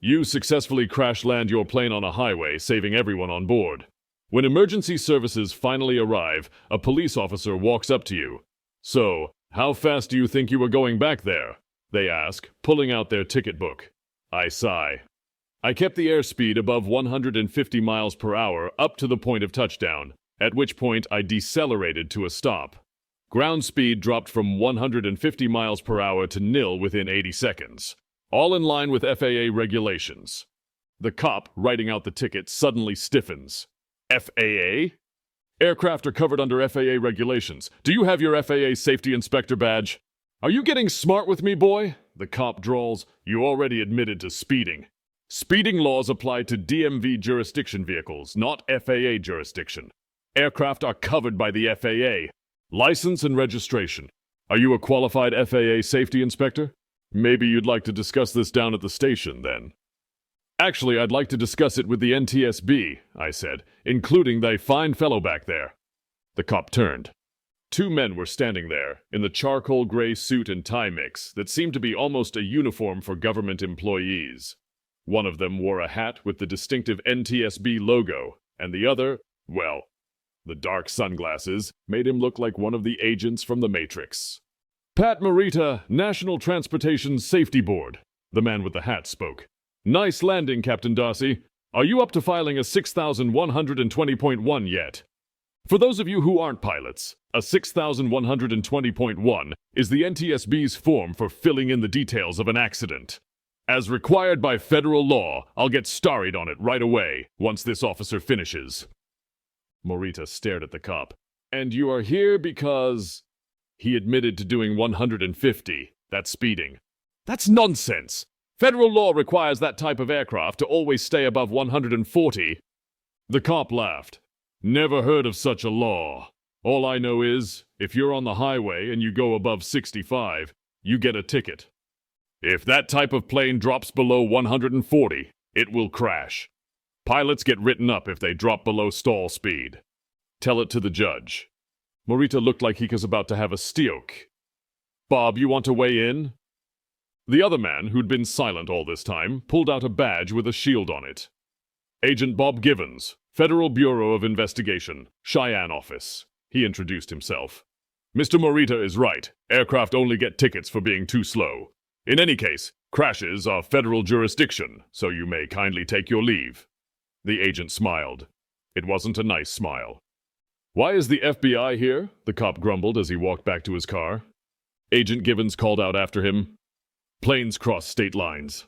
You successfully crash-land your plane on a highway, saving everyone on board. When emergency services finally arrive, a police officer walks up to you. "So, how fast do you think you were going back there?" they ask, pulling out their ticket book. I sigh. I kept the airspeed above 150 miles per hour up to the point of touchdown, at which point I decelerated to a stop. Ground speed dropped from 150 miles per hour to nil within 80 seconds, all in line with FAA regulations. The cop writing out the ticket suddenly stiffens. FAA? Aircraft are covered under FAA regulations. Do you have your FAA safety inspector badge? Are you getting smart with me, boy? The cop drawls. You already admitted to speeding. Speeding laws apply to DMV jurisdiction vehicles, not FAA jurisdiction. Aircraft are covered by the FAA. License and registration. Are you a qualified FAA safety inspector? Maybe you'd like to discuss this down at the station, then. Actually, I'd like to discuss it with the NTSB, I said, including thy fine fellow back there. The cop turned. Two men were standing there, in the charcoal gray suit and tie mix that seemed to be almost a uniform for government employees. One of them wore a hat with the distinctive NTSB logo, and the other, well, the dark sunglasses made him look like one of the agents from the Matrix. "Pat Morita, National Transportation Safety Board," the man with the hat spoke. "Nice landing, Captain Darcy. Are you up to filing a 6120.1 yet?" For those of you who aren't pilots, a 6120.1 is the NTSB's form for filling in the details of an accident. As required by federal law, I'll get starried on it right away, once this officer finishes. Morita stared at the cop. "And you are here because—" He admitted to doing 150. That's speeding. That's nonsense! Federal law requires that type of aircraft to always stay above 140. The cop laughed. "Never heard of such a law. All I know is, if you're on the highway and you go above 65, you get a ticket. If that type of plane drops below 140, it will crash. Pilots get written up if they drop below stall speed. Tell it to the judge." Morita looked like he was about to have a stoke. "Bob, you want to weigh in?" The other man, who'd been silent all this time, pulled out a badge with a shield on it. "Agent Bob Givens, Federal Bureau of Investigation, Cheyenne office," he introduced himself. "Mr. Morita is right. Aircraft only get tickets for being too slow. In any case, crashes are federal jurisdiction, so you may kindly take your leave." The agent smiled. It wasn't a nice smile. "Why is the FBI here?" the cop grumbled as he walked back to his car. Agent Givens called out after him. "Planes cross state lines.